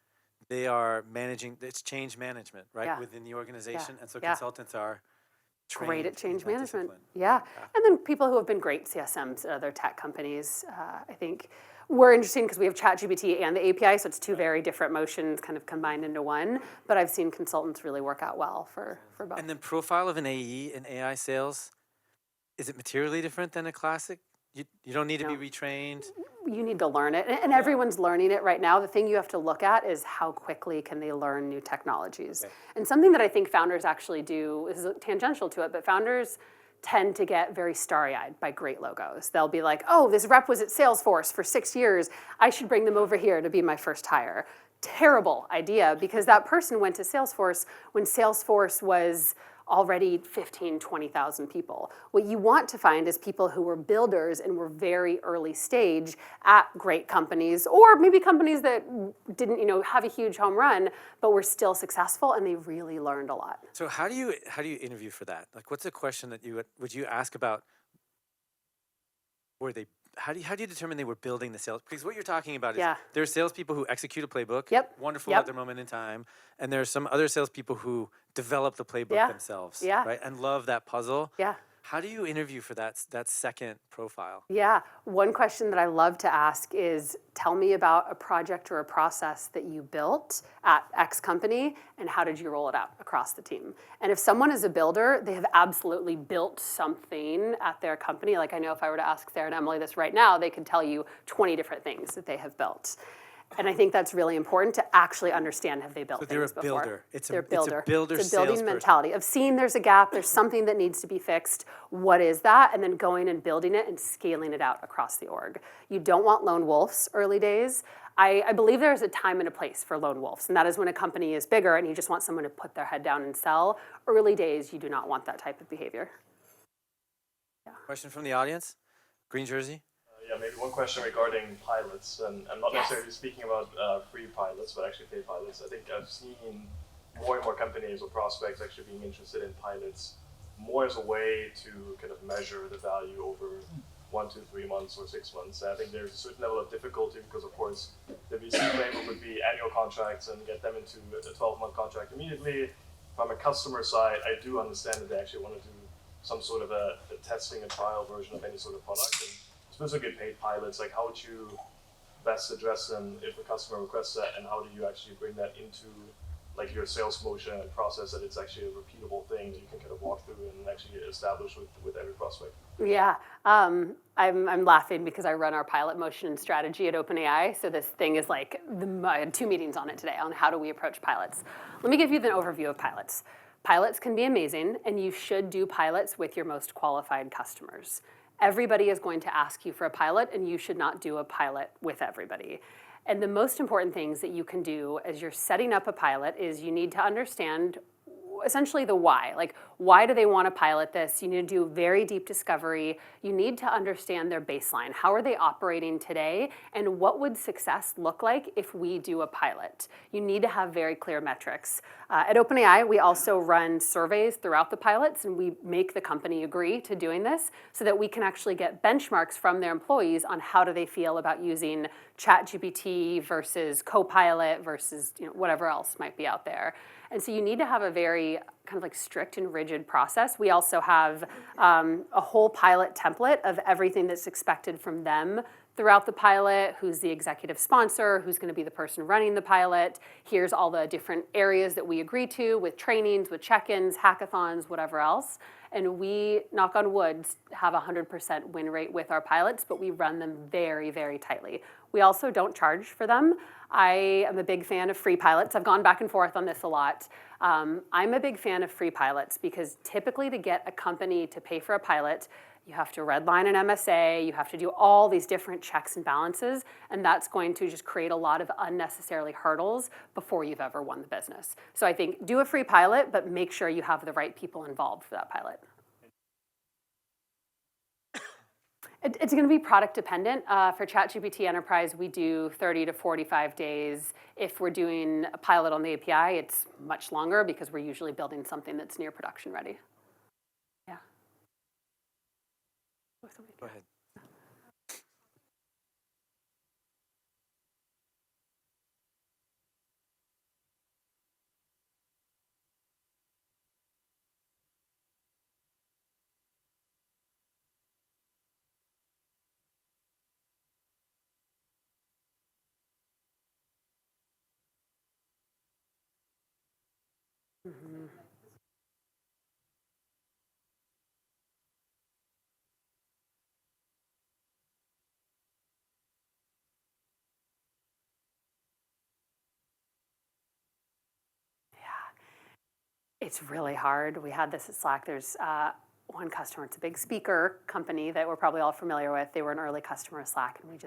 [SPEAKER 1] they are managing, it's change management, right?
[SPEAKER 2] Yeah.
[SPEAKER 1] Within the organization.
[SPEAKER 2] Yeah.
[SPEAKER 1] And so
[SPEAKER 2] Yeah.
[SPEAKER 1] consultants are
[SPEAKER 2] great at change
[SPEAKER 1] in that
[SPEAKER 2] management.
[SPEAKER 1] discipline.
[SPEAKER 2] Yeah. And then people who have been great CSMs at other tech companies. I think we're interesting because we have ChatGPT and the API, so it's two very different motions kind of combined into one. But I've seen consultants really work out well for both.
[SPEAKER 1] And then profile of an AE in AI sales, is it materially different than a classic? You don't need to be retrained.
[SPEAKER 2] You need to learn it, and everyone's learning it right now. The thing you have to look at is how quickly can they learn new technologies.
[SPEAKER 1] Okay.
[SPEAKER 2] And something that I think founders actually do is tangential to it, but founders tend to get very starry-eyed by great logos. They'll be like, oh, this rep was at Salesforce for 6 years. I should bring them over here to be my first hire. Terrible idea, because that person went to Salesforce when Salesforce was already 15, 20,000 people. What you want to find is people who were builders and were very early stage at great companies, or maybe companies that didn't, have a huge home run, but were still successful and they really learned a lot.
[SPEAKER 1] So how do you interview for that? Like, what's a question that would you ask about? How do you determine they were building the sales? Because what you're talking about is there are salespeople who execute a playbook, wonderful at their moment in time, and there are some other salespeople who develop the playbook themselves, right, and love that puzzle.
[SPEAKER 2] Yeah.
[SPEAKER 1] How do you interview for that second profile?
[SPEAKER 2] Yeah, one question that I love to ask is, tell me about a project or a process that you built at X company, and how did you roll it out across the team? And if someone is a builder, they have absolutely built something at their company. Like, I know if I were to ask Sarah and Emily this right now, they could tell you 20 different things that they have built. And I think that's really important to actually understand, have they built things before?
[SPEAKER 1] They're a builder.
[SPEAKER 2] They're a builder. It's a building
[SPEAKER 1] salesperson.
[SPEAKER 2] mentality of seeing there's a gap, there's something that needs to be fixed. What is that? And then going and building it and scaling it out across the org. You don't want lone wolves early days. I believe there is a time and a place for lone wolves, and that is when a company is bigger and you just want someone to put their head down and sell. Early days, you do not want that type of behavior.
[SPEAKER 1] Yeah. Question from the audience? Green jersey?
[SPEAKER 4] Yeah, maybe one question regarding pilots, and I'm not necessarily speaking about free pilots, but actually paid pilots. I think I've seen more and more companies or prospects actually being interested in pilots more as a way to kind of measure the value over 1 to 3 months or 6 months. And I think there's a certain level of difficulty because, of course, the VC playbook would be annual contracts and get them into a 12-month contract immediately. From a customer side, I do understand that they actually want to do some sort of a testing, a trial version of any sort of product. And those are good paid pilots. Like, how would you best address them if a customer requests that, and how do you actually bring that into like your sales motion and process that it's actually a repeatable thing that you can kind of walk through and actually establish with every prospect?
[SPEAKER 2] Yeah, I'm laughing because I run our pilot motion and strategy at OpenAI. So this thing is like, I had 2 meetings on it today on how do we approach pilots. Let me give you the overview of pilots. Pilots can be amazing, and you should do pilots with your most qualified customers. Everybody is going to ask you for a pilot, and you should not do a pilot with everybody. And the most important things that you can do as you're setting up a pilot is you need to understand essentially the why. Like, why do they want to pilot this? You need to do very deep discovery. You need to understand their baseline. How are they operating today? And what would success look like if we do a pilot? You need to have very clear metrics. At OpenAI, we also run surveys throughout the pilots, and we make the company agree to doing this so that we can actually get benchmarks from their employees on how do they feel about using ChatGPT versus Copilot versus whatever else might be out there. And so you need to have a very kind of like strict and rigid process. We also have a whole pilot template of everything that's expected from them throughout the pilot, who's the executive sponsor, who's going to be the person running the pilot. Here's all the different areas that we agree to with trainings, with check-ins, hackathons, whatever else. And we, knock on wood, have a 100% win rate with our pilots, but we run them very, very tightly. We also don't charge for them. I am a big fan of free pilots. I've gone back and forth on this a lot. I'm a big fan of free pilots because typically to get a company to pay for a pilot, you have to redline an MSA, you have to do all these different checks and balances, and that's going to just create a lot of unnecessarily hurdles before you've ever won the business. So I think do a free pilot, but make sure you have the right people involved for that pilot. It's going to be product dependent. For ChatGPT Enterprise, we do 30 to 45 days. If we're doing a pilot on the API, it's much longer because we're usually building something that's near production ready. Yeah.
[SPEAKER 1] Go ahead.
[SPEAKER 2] It's really hard. We had this at Slack. There's one customer, it's a big speaker company that we're probably all familiar with. They were an early customer of Slack, and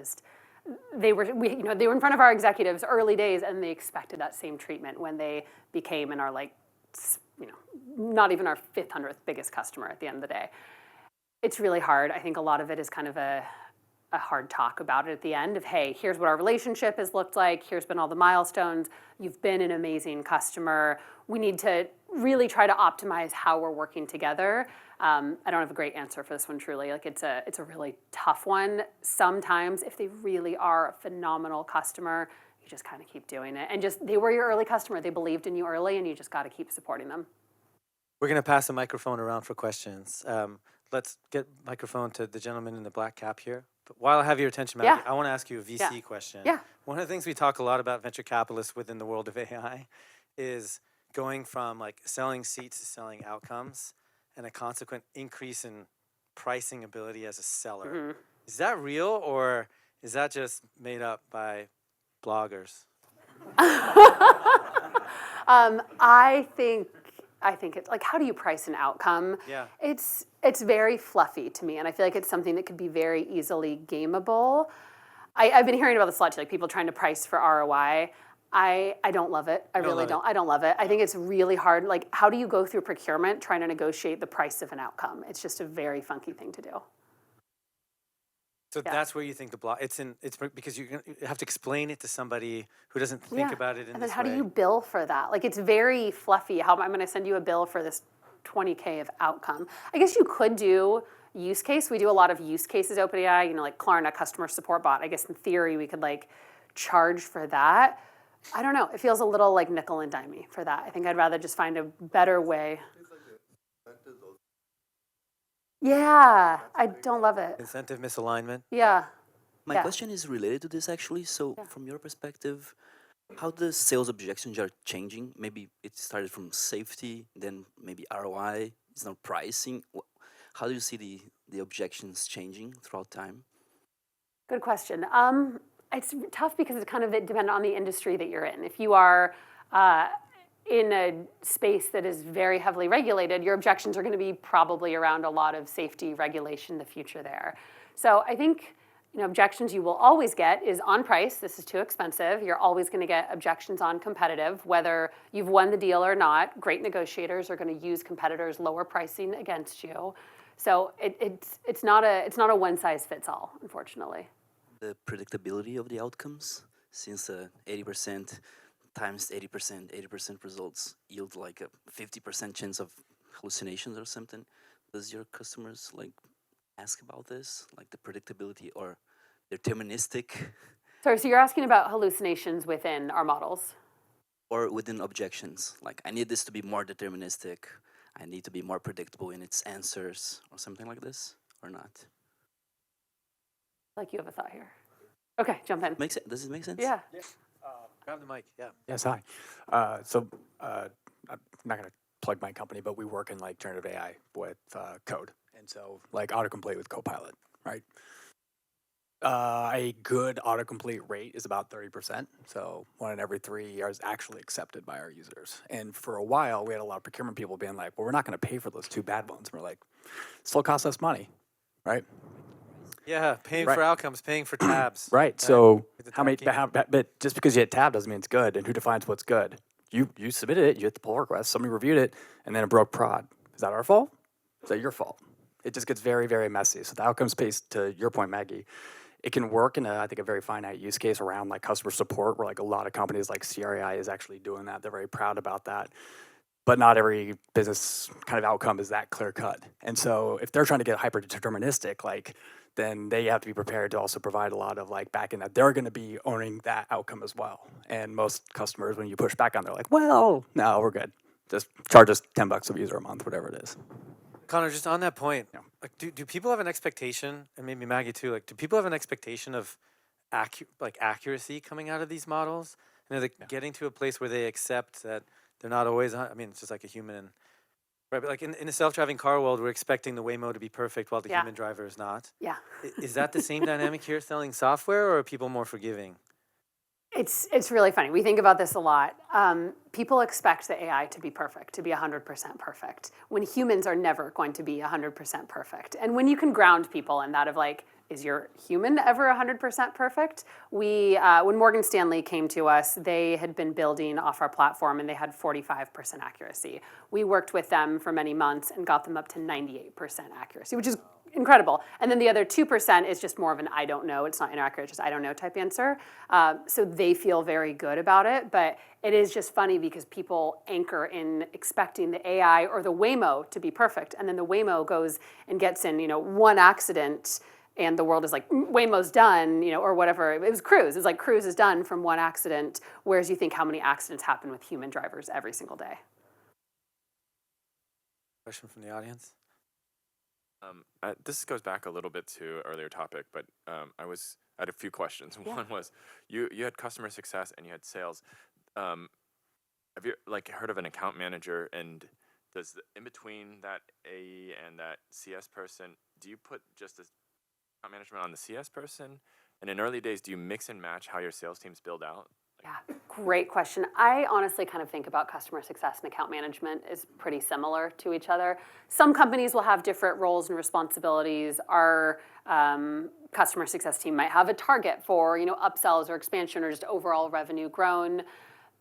[SPEAKER 2] they were in front of our executives early days, and they expected that same treatment when they became and are like, not even our 500th biggest customer at the end of the day. It's really hard. I think a lot of it is kind of a hard talk about it at the end of, hey, here's what our relationship has looked like. Here's been all the milestones. You've been an amazing customer. We need to really try to optimize how we're working together. I don't have a great answer for this one, truly. Like it's a really tough one. Sometimes if they really are a phenomenal customer, you just kind of keep doing it. And just, they were your early customer. They believed in you early, and you just got to keep supporting them.
[SPEAKER 1] We're going to pass the microphone around for questions. Let's get microphone to the gentleman in the black cap here. But while I have your attention, Maggie,
[SPEAKER 2] Yeah.
[SPEAKER 1] I want to ask you a VC
[SPEAKER 2] Yeah.
[SPEAKER 1] question.
[SPEAKER 2] Yeah.
[SPEAKER 1] One of the things we talk a lot about venture capitalists within the world of AI is going from like selling seats to selling outcomes and a consequent increase in pricing ability as a seller.
[SPEAKER 2] Mm-hmm.
[SPEAKER 1] Is that real, or is that just made up by bloggers?
[SPEAKER 2] I think it's like, how do you price an outcome?
[SPEAKER 1] Yeah.
[SPEAKER 2] It's very fluffy to me, and I feel like it's something that could be very easily gameable. I've been hearing about this a lot too, like people trying to price for ROI. I don't love it. I really don't. I don't love it. I think it's really hard. Like, how do you go through procurement trying to negotiate the price of an outcome? It's just a very funky thing to do.
[SPEAKER 1] So that's where you think it's because you have to explain it to somebody who doesn't think about it in this way.
[SPEAKER 2] And then how do you bill for that? Like, it's very fluffy. How am I going to send you a bill for this $20K of outcome? I guess you could do use case. We do a lot of use cases at OpenAI, like Klarna customer support bot. I guess in theory we could like charge for that. I don't know. It feels a little like nickel and dimey for that. I think I'd rather just find a better way. Yeah, I don't love it.
[SPEAKER 1] Incentive misalignment.
[SPEAKER 2] Yeah.
[SPEAKER 5] My question is related to this actually. So from your perspective, how the sales objections are changing? Maybe it started from safety, then maybe ROI, it's now pricing. How do you see the objections changing throughout time?
[SPEAKER 2] Good question. It's tough because it's kind of dependent on the industry that you're in. If you are in a space that is very heavily regulated, your objections are going to be probably around a lot of safety regulation in the future there. So I think objections you will always get is on price. This is too expensive. You're always going to get objections on competitive, whether you've won the deal or not. Great negotiators are going to use competitors' lower pricing against you. So it's not a one size fits all, unfortunately.
[SPEAKER 5] The predictability of the outcomes, since 80% times 80% results yield like a 50% chance of hallucinations or something. Does your customers like ask about this, like the predictability or deterministic?
[SPEAKER 2] Sorry, so you're asking about hallucinations within our models?
[SPEAKER 5] Or within objections, like I need this to be more deterministic, I need to be more predictable in its answers or something like this, or not?
[SPEAKER 2] Like you have a thought here. Okay, jump in.
[SPEAKER 5] Does it make sense?
[SPEAKER 2] Yeah.
[SPEAKER 1] Grab the mic. Yeah.
[SPEAKER 6] Yes, hi. I'm not going to plug my company, but we work in like generative AI with code. And so like autocomplete with Copilot, right? A good autocomplete rate is about 30%. So 1 in every 3 is actually accepted by our users. And for a while, we had a lot of procurement people being like, well, we're not going to pay for those 2 bad ones. And we're like, still costs us money, right?
[SPEAKER 1] Yeah, paying for outcomes, paying for tabs.
[SPEAKER 6] Right. So
[SPEAKER 1] But
[SPEAKER 6] but just because you hit tab doesn't mean it's good. And who defines what's good? You submitted it, you hit the pull request, somebody reviewed it, and then it broke prod. Is that our fault? Is that your fault? It just gets very, very messy. So the outcomes piece, to your point, Maggie, it can work in I think a very finite use case around like customer support, where like a lot of companies like CRAI is actually doing that. They're very proud about that. But not every business kind of outcome is that clear cut. And so if they're trying to get hyper deterministic, like then they have to be prepared to also provide a lot of like back end that they're going to be owning that outcome as well. And most customers, when you push back on, they're like, well, no, we're good. Just charge us $10 a user a month, whatever it is.
[SPEAKER 1] Connor, just on that point, like, do people have an expectation, and maybe Maggie too, like, do people have an expectation of accuracy coming out of these models? And are they getting to a place where they accept that they're not always. I mean, it's just like a human. And, right, but like in the self-driving car world, we're expecting the Waymo to be perfect while the
[SPEAKER 2] Yeah.
[SPEAKER 1] human driver is not.
[SPEAKER 2] Yeah.
[SPEAKER 1] Is that the same dynamic here selling software, or are people more forgiving?
[SPEAKER 2] It's really funny. We think about this a lot. People expect the AI to be perfect, to be 100% perfect, when humans are never going to be 100% perfect. And when you can ground people in that of like, is your human ever 100% perfect? When Morgan Stanley came to us, they had been building off our platform and they had 45% accuracy. We worked with them for many months and got them up to 98% accuracy, which is incredible. And then the other 2% is just more of an I don't know. It's not inaccurate, just I don't know type answer. So they feel very good about it. But it is just funny because people anchor in expecting the AI or the Waymo to be perfect. And then the Waymo goes and gets in, one accident and the world is like, Waymo's done, or whatever. It was Cruise. It's like Cruise is done from one accident, whereas you think how many accidents happen with human drivers every single day.
[SPEAKER 1] Question from the audience?
[SPEAKER 7] This goes back a little bit to earlier topic, but I had a few questions.
[SPEAKER 2] Yeah.
[SPEAKER 7] One was you had customer success and you had sales. Have you heard of an account manager, and does in between that AE and that CS person, do you put just the account management on the CS person? And in early days, do you mix and match how your sales teams build out?
[SPEAKER 2] Yeah, great question. I honestly kind of think about customer success and account management as pretty similar to each other. Some companies will have different roles and responsibilities. Our customer success team might have a target for upsells or expansion or just overall revenue grown.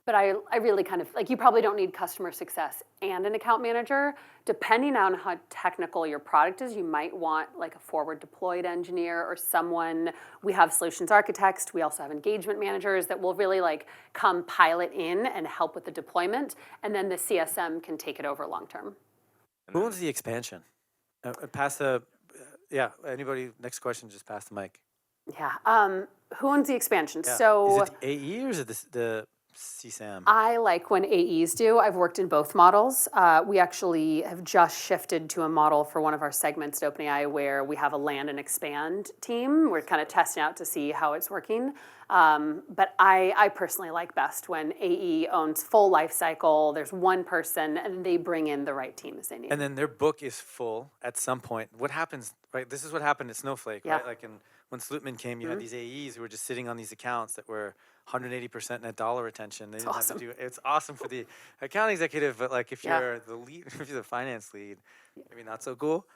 [SPEAKER 2] But I really kind of, you probably don't need customer success and an account manager. Depending on how technical your product is, you might want a forward deployed engineer or someone. We have solutions architects. We also have engagement managers that will really come pilot in and help with the deployment. And then the CSM can take it over long term.
[SPEAKER 1] Who owns the expansion? Anybody, next question, just pass the mic.
[SPEAKER 2] Yeah, who owns the expansion?
[SPEAKER 1] Yeah.
[SPEAKER 2] So
[SPEAKER 1] is it the AE or is it the CSAM?
[SPEAKER 2] I like when AEs do. I've worked in both models. We actually have just shifted to a model for one of our segments at OpenAI where we have a land and expand team. We're kind of testing out to see how it's working. But I personally like best when AE owns full life cycle. There's one person and they bring in the right team as they need.
[SPEAKER 1] And then their book is full at some point. What happens, right? This is what happened at Snowflake,
[SPEAKER 2] Yeah.
[SPEAKER 1] right? When Slootman came, you had these AEs who were just sitting on these accounts that were 180% net dollar retention. They didn't
[SPEAKER 2] awesome.
[SPEAKER 1] have to do. It's awesome for the account executive, but if
[SPEAKER 2] Yeah.
[SPEAKER 1] you're the lead, if you're the finance lead, maybe not so cool.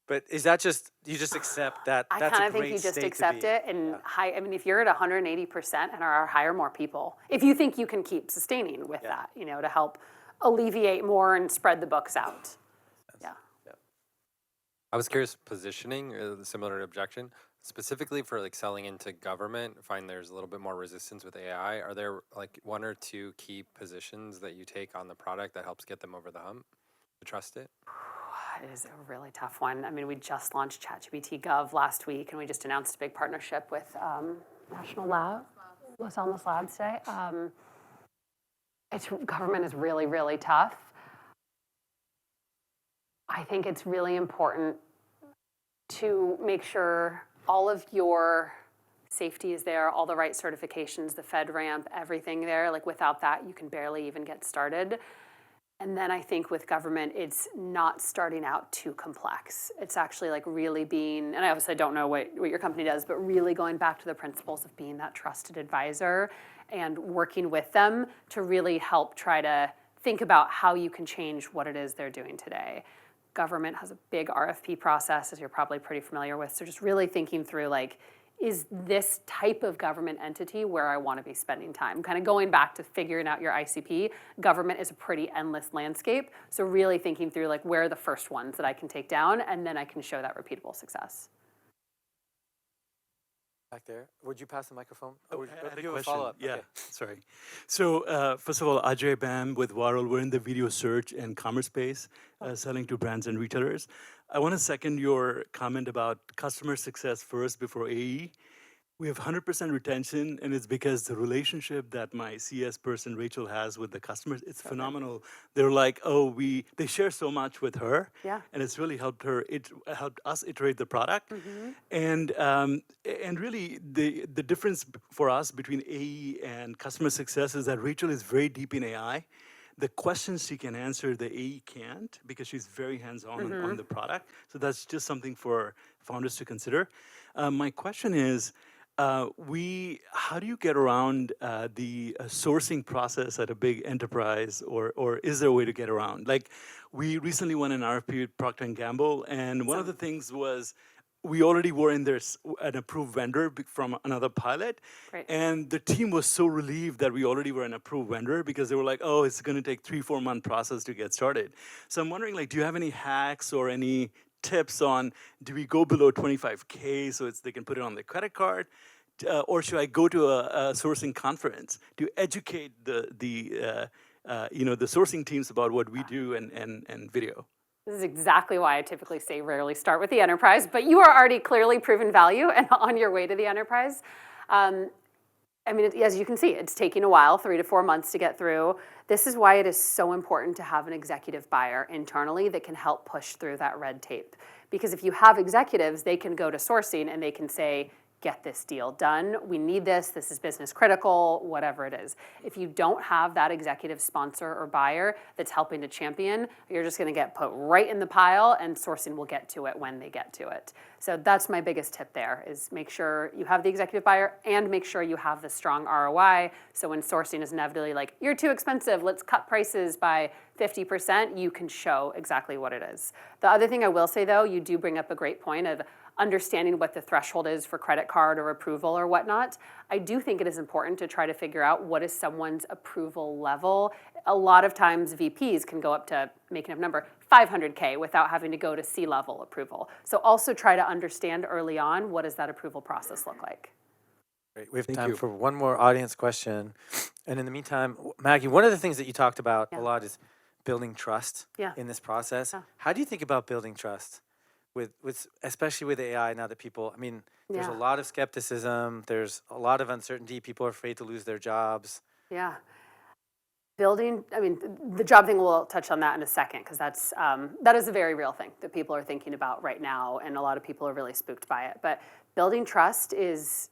[SPEAKER 1] But is that just you just accept that?
[SPEAKER 2] I
[SPEAKER 1] That's
[SPEAKER 2] kind
[SPEAKER 1] a
[SPEAKER 2] of think
[SPEAKER 1] great
[SPEAKER 2] you just
[SPEAKER 1] state to
[SPEAKER 2] accept
[SPEAKER 1] be.
[SPEAKER 2] it and
[SPEAKER 1] Yeah.
[SPEAKER 2] if you're at 180% and hire more people, if you think you can keep sustaining with that, to help alleviate more and spread the books out. Yeah.
[SPEAKER 8] I was curious, positioning, similar to objection, specifically for selling into government, I find there's a little bit more resistance with AI. Are there one or two key positions that you take on the product that helps get them over the hump to trust it?
[SPEAKER 2] It is a really tough one. I mean, we just launched ChatGPT Gov last week, and we just announced a big partnership with National Lab, Los Alamos Labs today. Government is really, really tough. I think it's really important to make sure all of your safety is there, all the right certifications, the FedRAMP, everything there. Without that, you can barely even get started. And then I think with government, it's not starting out too complex. It's actually really being, and I obviously don't know what your company does, but really going back to the principles of being that trusted advisor and working with them to really help try to think about how you can change what it is they're doing today. Government has a big RFP process, as you're probably pretty familiar with. So just really thinking through is this type of government entity where I want to be spending time? Kind of going back to figuring out your ICP, government is a pretty endless landscape. So really thinking through where are the first ones that I can take down, and then I can show that repeatable success.
[SPEAKER 1] Back there, would you pass the microphone?
[SPEAKER 9] Oh,
[SPEAKER 1] Or
[SPEAKER 9] I had
[SPEAKER 1] do
[SPEAKER 9] a
[SPEAKER 1] you have a
[SPEAKER 9] question.
[SPEAKER 1] follow-up?
[SPEAKER 9] Yeah,
[SPEAKER 1] Okay.
[SPEAKER 9] sorry. So first of all, Ajay Bam with Varel, we're in the video search and commerce space, selling to brands and retailers. I want to second your comment about customer success first before AE. We have 100% retention, and it's because the relationship that my CS person, Rachel, has with the customers, it's phenomenal. They're they share so much with her,
[SPEAKER 2] Yeah.
[SPEAKER 9] and it's really helped helped us iterate the product. And really, the difference for us between AE and customer success is that Rachel is very deep in AI. the questions she can answer, the AE can't, because she's very hands-on on the product. So that's just something for founders to consider. My question is, how do you get around the sourcing process at a big enterprise, or is there a way to get around? Like, we recently won an RFP with Procter & Gamble, and one of the things was we already were in there an approved vendor from another pilot.
[SPEAKER 2] Right.
[SPEAKER 9] And the team was so relieved that we already were an approved vendor, because they were like, oh, it's going to take 3-4 month process to get started. So I'm wondering, like, do you have any hacks or any tips on, do we go below 25K so they can put it on their credit card? Or should I go to a sourcing conference to educate the sourcing teams about what we do and video?
[SPEAKER 2] This is exactly why I typically say rarely start with the enterprise, but you are already clearly proven value and on your way to the enterprise. I mean, as you can see, it's taking a while, 3 to 4 months to get through. This is why it is so important to have an executive buyer internally that can help push through that red tape. Because if you have executives, they can go to sourcing and they can say, get this deal done. We need this. This is business critical, whatever it is. If you don't have that executive sponsor or buyer that's helping to champion, you're just going to get put right in the pile, and sourcing will get to it when they get to it. So that's my biggest tip there, is make sure you have the executive buyer and make sure you have the strong ROI. So when sourcing is inevitably like, you're too expensive, let's cut prices by 50%, you can show exactly what it is. The other thing I will say, though, you do bring up a great point of understanding what the threshold is for credit card or approval or whatnot. I do think it is important to try to figure out what is someone's approval level. A lot of times VPs can go up to, making up a number, 500K without having to go to C-level approval. So also try to understand early on, what does that approval process look like?
[SPEAKER 1] Great. We have time for one more audience question. And in the meantime, Maggie, one of the things that you talked about a lot is building trust in this process. How do you think about building trust? With especially with AI now that people, I mean, there's a lot of skepticism, there's a lot of uncertainty, people are afraid to lose their jobs.
[SPEAKER 2] Yeah. Building, I mean, the job thing, we'll touch on that in a second, because that is a very real thing that people are thinking about right now, and a lot of people are really spooked by it. But building trust is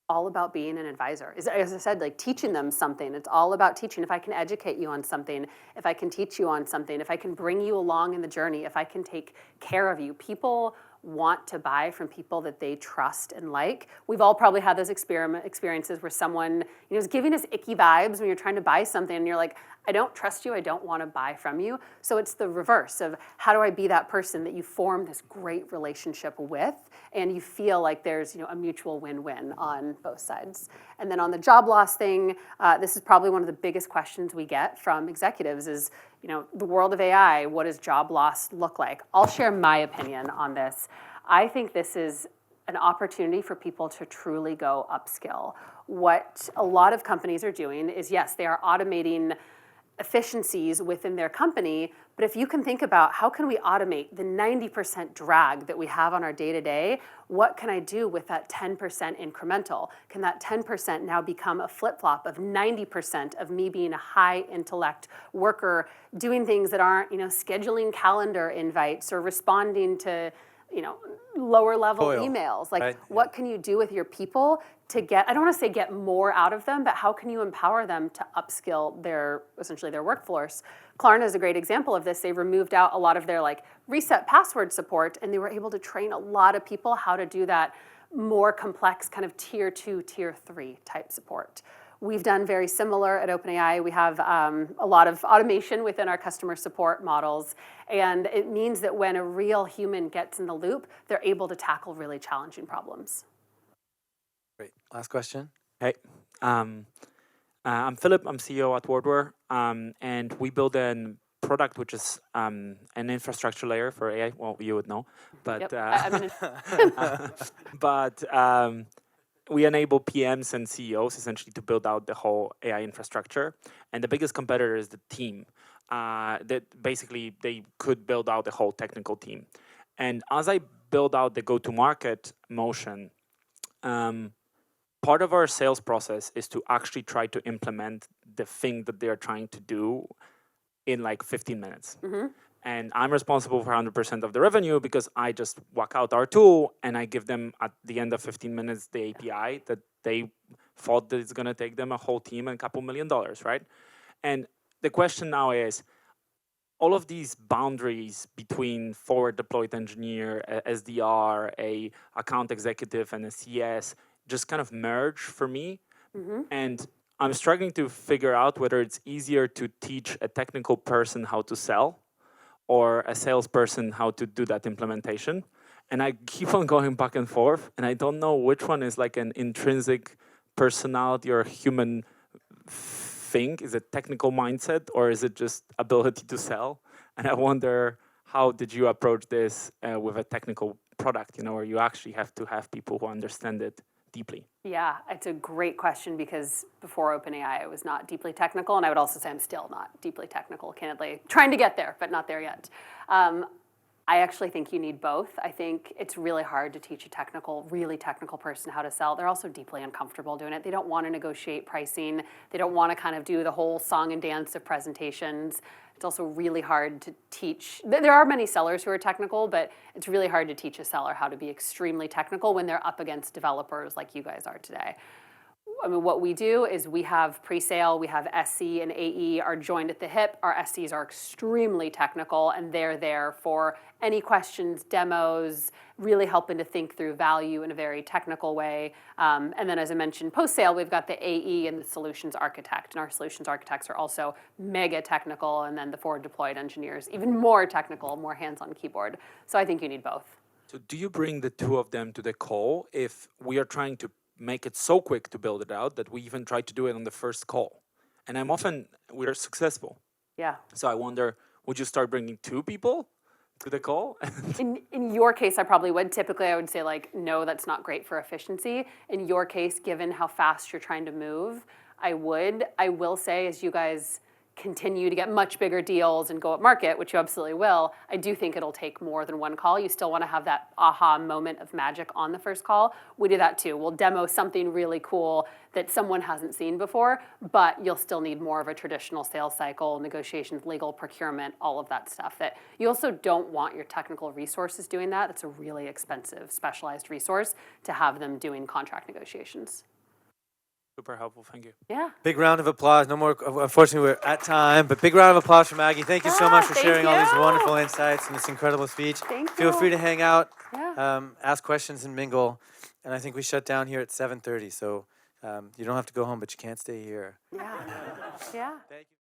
[SPEAKER 2] all about being an advisor. As I said, like, teaching them something. It's all about teaching. If I can educate you on something, if I can teach you on something, if I can bring you along in the journey, if I can take care of you. People want to buy from people that they trust and like. We've all probably had those experiences where someone is giving us icky vibes when you're trying to buy something and you're like, I don't trust you, I don't want to buy from you. So it's the reverse of, how do I be that person that you form this great relationship with, and you feel like there's a mutual win-win on both sides. And then on the job loss thing, this is probably one of the biggest questions we get from executives is, the world of AI, what does job loss look like? I'll share my opinion on this. I think this is an opportunity for people to truly go upskill. What a lot of companies are doing is, yes, they are automating efficiencies within their company, but if you can think about, how can we automate the 90% drag that we have on our day-to-day, what can I do with that 10% incremental? Can that 10% now become a flip-flop of 90% of me being a high intellect worker, doing things that aren't, scheduling calendar invites or responding to, lower level emails? Like, what can you do with your people to get, I don't want to say get more out of them, but how can you empower them to upskill essentially their workforce? Klarna is a great example of this. They removed out a lot of their reset password support, and they were able to train a lot of people how to do that more complex kind of tier 2, tier 3 type support. We've done very similar at OpenAI. We have a lot of automation within our customer support models, and it means that when a real human gets in the loop, they're able to tackle really challenging problems.
[SPEAKER 1] Great. Last question.
[SPEAKER 10] Hey, I'm Philip. I'm CEO at Wordware, and we build a product which is an infrastructure layer for AI. Well, you would know, but we enable PMs and CEOs essentially to build out the whole AI infrastructure. And the biggest competitor is the team. That basically they could build out the whole technical team. And as I build out the go-to-market motion, part of our sales process is to actually try to implement the thing that they're trying to do in 15 minutes. Mm-hmm. And I'm responsible for 100% of the revenue because I just whack out our tool and I give them at the end of 15 minutes the API that they thought that it's going to take them a whole team and a couple $1 million, right? And the question now is, all of these boundaries between forward deployed engineer, a SDR, a account executive, and a CS just kind of merge for me. And I'm struggling to figure out whether it's easier to teach a technical person how to sell or a salesperson how to do that implementation. And I keep on going back and forth, and I don't know which one is like an intrinsic personality or human thing. Is it technical mindset, or is it just ability to sell? And I wonder, how did you approach this with a technical product, where you actually have to have people who understand it deeply?
[SPEAKER 2] Yeah, it's a great question, because before OpenAI, I was not deeply technical, and I would also say I'm still not deeply technical, candidly. Trying to get there, but not there yet. I actually think you need both. I think it's really hard to teach a really technical person how to sell. They're also deeply uncomfortable doing it. They don't want to negotiate pricing. They don't want to kind of do the whole song and dance of presentations. It's also really hard to teach. There are many sellers who are technical, but it's really hard to teach a seller how to be extremely technical when they're up against developers like you guys are today. I mean, what we do is we have pre-sale, we have SC and AE are joined at the hip. Our SCs are extremely technical, and they're there for any questions, demos, really helping to think through value in a very technical way. And then, as I mentioned, post-sale, we've got the AE and the solutions architect. And our solutions architects are also mega technical, and then the forward deployed engineers, even more technical, more hands-on keyboard. So I think you need both.
[SPEAKER 10] So do you bring the two of them to the call if we are trying to make it so quick to build it out that we even try to do it on the first call? And we're successful.
[SPEAKER 2] Yeah.
[SPEAKER 10] So I wonder, would you start bringing two people to the call?
[SPEAKER 2] In your case, I probably would. Typically, I would say, no, that's not great for efficiency. In your case, given how fast you're trying to move, I would. I will say, as you guys continue to get much bigger deals and go up market, which you absolutely will, I do think it'll take more than one call. You still want to have that aha moment of magic on the first call. We do that too. We'll demo something really cool that someone hasn't seen before, but you'll still need more of a traditional sales cycle, negotiations, legal, procurement, all of that stuff. That you also don't want your technical resources doing that. It's a really expensive, specialized resource to have them doing contract negotiations.
[SPEAKER 10] Super helpful, thank you.
[SPEAKER 2] Yeah.
[SPEAKER 1] Big round of applause. No more, unfortunately, we're at time, but big round of applause for Maggie. Thank you so much for
[SPEAKER 2] Thank
[SPEAKER 1] sharing all these
[SPEAKER 2] you.
[SPEAKER 1] wonderful insights and this incredible speech.
[SPEAKER 2] Thank
[SPEAKER 1] Feel
[SPEAKER 2] you.
[SPEAKER 1] free to hang out,
[SPEAKER 2] Yeah.
[SPEAKER 1] ask questions, and mingle. And I think we shut down here at 7:30, so you don't have to go home, but you can't stay here.
[SPEAKER 2] Yeah. Yeah.
[SPEAKER 1] Thank you.